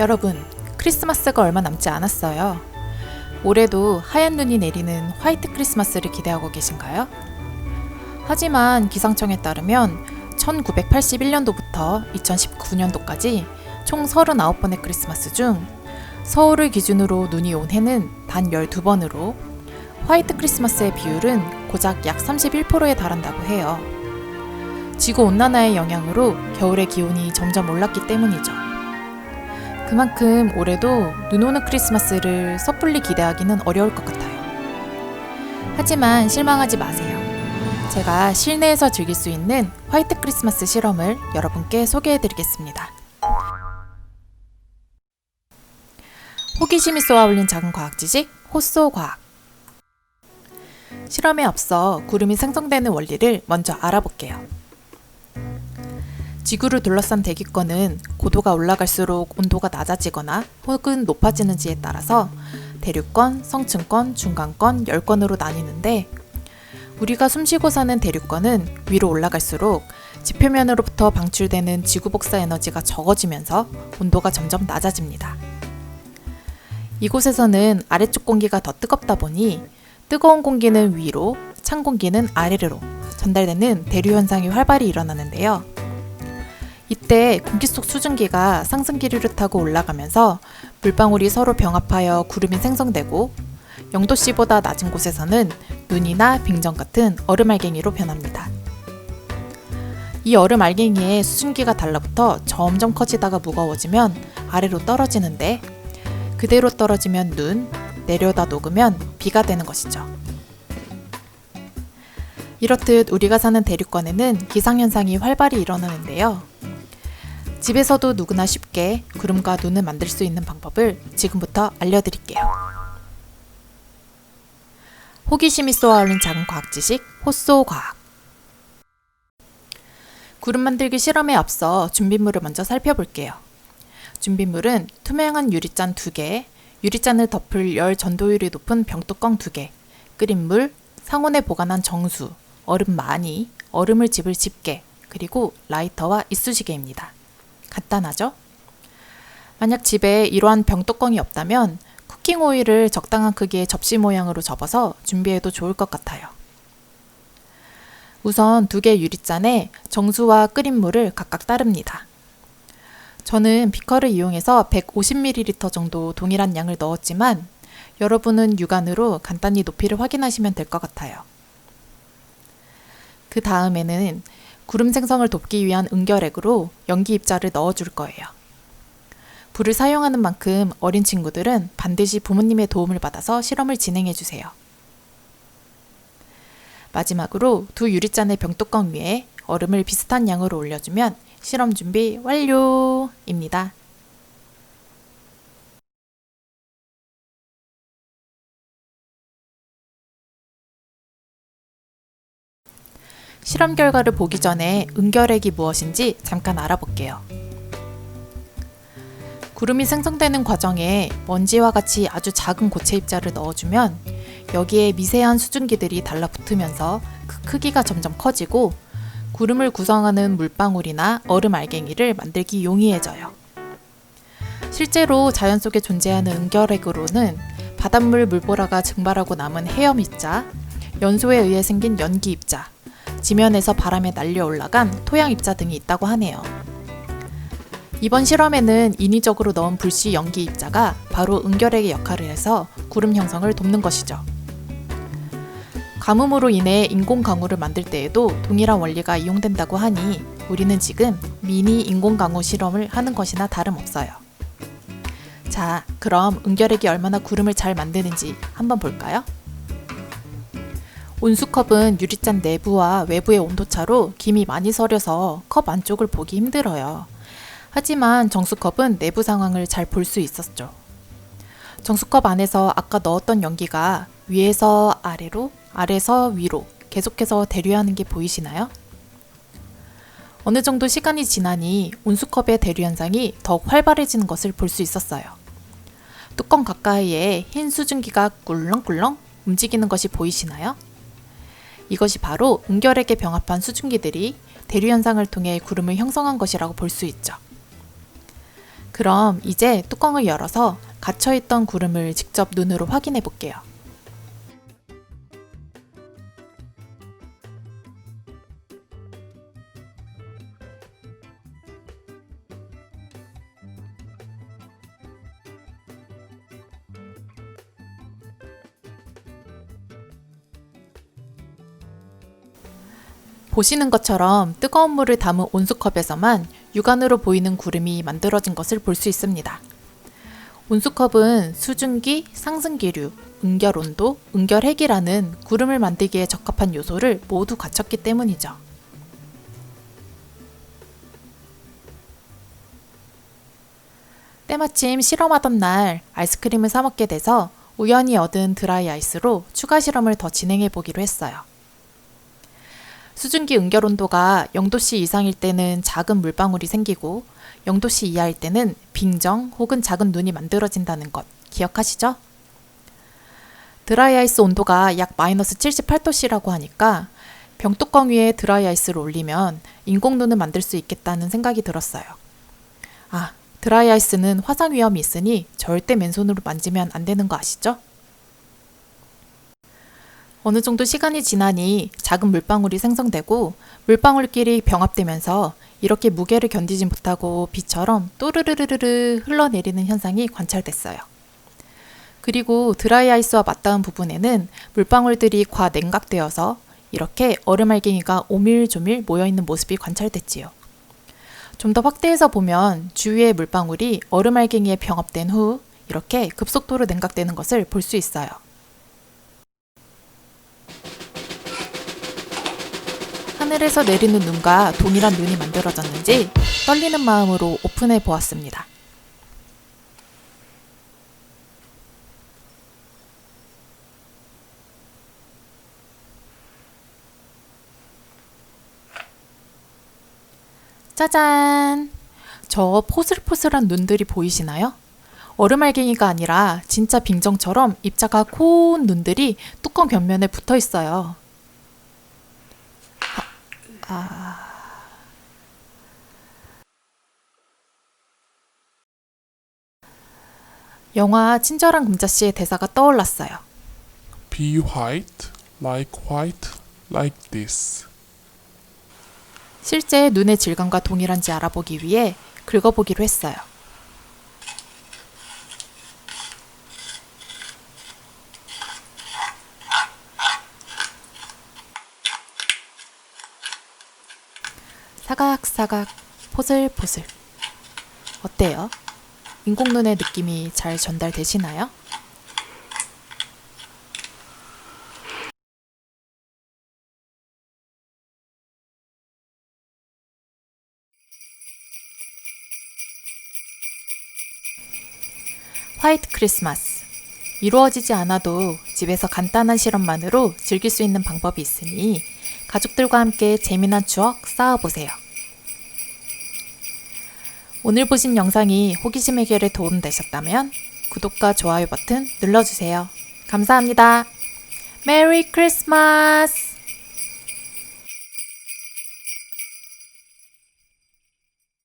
여러분, 크리스마스가 얼마 남지 않았어요. 올해도 하얀 눈이 내리는 화이트 크리스마스를 기대하고 계신가요? 하지만 기상청에 따르면 1981년도부터 2019년도까지 총 39번의 크리스마스 중 서울을 기준으로 눈이 온 해는 단 12번으로 화이트 크리스마스의 비율은 고작 약 31%에 달한다고 해요. 지구온난화의 영향으로 겨울의 기온이 점점 올랐기 때문이죠. 그만큼 올해도 눈 오는 크리스마스를 섣불리 기대하기는 어려울 것 같아요. 하지만 실망하지 마세요. 제가 실내에서 즐길 수 있는 화이트 크리스마스 실험을 여러분께 소개해드리겠습니다. 호기심이 쏘아올린 작은 과학 지식, 호쏘과학. 실험에 앞서 구름이 생성되는 원리를 먼저 알아볼게요. 지구를 둘러싼 대기권은 고도가 올라갈수록 온도가 낮아지거나 혹은 높아지는지에 따라서 대륙권, 성층권, 중간권, 열권으로 나뉘는데 우리가 숨쉬고 사는 대륙권은 위로 올라갈수록 지표면으로부터 방출되는 지구 복사 에너지가 적어지면서 온도가 점점 낮아집니다. 이곳에서는 아래쪽 공기가 더 뜨겁다 보니 뜨거운 공기는 위로, 찬 공기는 아래로 전달되는 대류 현상이 활발히 일어나는데요. 이때 공기 속 수증기가 상승 기류를 타고 올라가면서 물방울이 서로 병합하여 구름이 생성되고 0도씨보다 낮은 곳에서는 눈이나 빙전 같은 얼음 알갱이로 변합니다. 이 얼음 알갱이에 수증기가 달라붙어 점점 커지다가 무거워지면 아래로 떨어지는데 그대로 떨어지면 눈, 내려다 녹으면 비가 되는 것이죠. 이렇듯 우리가 사는 대륙권에는 기상현상이 활발히 일어나는데요. 집에서도 누구나 쉽게 구름과 눈을 만들 수 있는 방법을 지금부터 알려드릴게요. 호기심이 쏘아올린 작은 과학 지식, 호쏘과학. 구름 만들기 실험에 앞서 준비물을 먼저 살펴볼게요. 준비물은 투명한 유리잔 2개, 유리잔을 덮을 열 전도율이 높은 병뚜껑 2개, 끓인 물, 상온에 보관한 정수, 얼음 많이, 얼음을 집을 집게, 그리고 라이터와 이쑤시개입니다. 간단하죠? 만약 집에 이러한 병뚜껑이 없다면 쿠킹 오일을 적당한 크기의 접시 모양으로 접어서 준비해도 좋을 것 같아요. 우선 2개 유리잔에 정수와 끓인 물을 각각 따릅니다. 저는 비커를 이용해서 150ml 정도 동일한 양을 넣었지만 여러분은 육안으로 간단히 높이를 확인하시면 될 것 같아요. 그 다음에는 구름 생성을 돕기 위한 응결액으로 연기 입자를 넣어줄 거예요. 불을 사용하는 만큼 어린 친구들은 반드시 부모님의 도움을 받아서 실험을 진행해 주세요. 마지막으로 2 유리잔의 병뚜껑 위에 얼음을 비슷한 양으로 올려주면 실험 준비 완료입니다. 실험 결과를 보기 전에 응결액이 무엇인지 잠깐 알아볼게요. 구름이 생성되는 과정에 먼지와 같이 아주 작은 고체 입자를 넣어주면 여기에 미세한 수증기들이 달라붙으면서 그 크기가 점점 커지고 구름을 구성하는 물방울이나 얼음 알갱이를 만들기 용이해져요. 실제로 자연 속에 존재하는 응결액으로는 바닷물 물보라가 증발하고 남은 헤엄 입자, 연소에 의해 생긴 연기 입자, 지면에서 바람에 날려 올라간 토양 입자 등이 있다고 하네요. 이번 실험에는 인위적으로 넣은 불씨 연기 입자가 바로 응결액의 역할을 해서 구름 형성을 돕는 것이죠. 가뭄으로 인해 인공 강우를 만들 때에도 동일한 원리가 이용된다고 하니 우리는 지금 미니 인공 강우 실험을 하는 것이나 다름없어요. 자, 그럼 응결액이 얼마나 구름을 잘 만드는지 한번 볼까요? 온수컵은 유리잔 내부와 외부의 온도차로 김이 많이 서려서 컵 안쪽을 보기 힘들어요. 하지만 정수컵은 내부 상황을 잘 볼 수 있었죠. 정수컵 안에서 아까 넣었던 연기가 위에서 아래로, 아래에서 위로 계속해서 대류하는 게 보이시나요? 어느 정도 시간이 지나니 온수컵의 대류 현상이 더욱 활발해지는 것을 볼 수 있었어요. 뚜껑 가까이에 흰 수증기가 꿀렁꿀렁 움직이는 것이 보이시나요? 이것이 바로 응결액에 병합한 수증기들이 대류 현상을 통해 구름을 형성한 것이라고 볼 수 있죠. 그럼 이제 뚜껑을 열어서 갇혀있던 구름을 직접 눈으로 확인해 볼게요. 보시는 것처럼 뜨거운 물을 담은 온수컵에서만 육안으로 보이는 구름이 만들어진 것을 볼 수 있습니다. 온수컵은 수증기, 상승기류, 응결온도, 응결핵이라는 구름을 만들기에 적합한 요소를 모두 갖췄기 때문이죠. 때마침 실험하던 날 아이스크림을 사 먹게 돼서 우연히 얻은 드라이 아이스로 추가 실험을 더 진행해 보기로 했어요. 수증기 응결 온도가 0도씨 이상일 때는 작은 물방울이 생기고 0도씨 이하일 때는 빙정 혹은 작은 눈이 만들어진다는 것 기억하시죠? 드라이 아이스 온도가 약 마이너스 78도씨라고 하니까 병뚜껑 위에 드라이 아이스를 올리면 인공눈을 만들 수 있겠다는 생각이 들었어요. 아, 드라이 아이스는 화상 위험이 있으니 절대 맨손으로 만지면 안 되는 거 아시죠? 어느 정도 시간이 지나니 작은 물방울이 생성되고 물방울끼리 병합되면서 이렇게 무게를 견디지 못하고 비처럼 또르르르르 흘러내리는 현상이 관찰됐어요. 그리고 드라이 아이스와 맞닿은 부분에는 물방울들이 과냉각되어서 이렇게 얼음알갱이가 오밀조밀 모여있는 모습이 관찰됐지요. 좀 더 확대해서 보면 주위의 물방울이 얼음알갱이에 병합된 후 이렇게 급속도로 냉각되는 것을 볼 수 있어요. 하늘에서 내리는 눈과 동일한 눈이 만들어졌는지 떨리는 마음으로 오픈해 보았습니다. 짜잔! 저 포슬포슬한 눈들이 보이시나요? 얼음알갱이가 아니라 진짜 빙정처럼 입자가 고운 눈들이 뚜껑 벽면에 붙어 있어요. 영화 친절한 금자씨의 대사가 떠올랐어요. Be white, like this. 실제 눈의 질감과 동일한지 알아보기 위해 긁어보기로 했어요. 사각사각, 포슬포슬. 어때요? 인공눈의 느낌이 잘 전달되시나요? 화이트 크리스마스. 이루어지지 않아도 집에서 간단한 실험만으로 즐길 수 있는 방법이 있으니 가족들과 함께 재미난 추억 쌓아보세요. 오늘 보신 영상이 호기심 해결에 도움되셨다면 구독과 좋아요 버튼 눌러주세요. 감사합니다. 메리 크리스마스!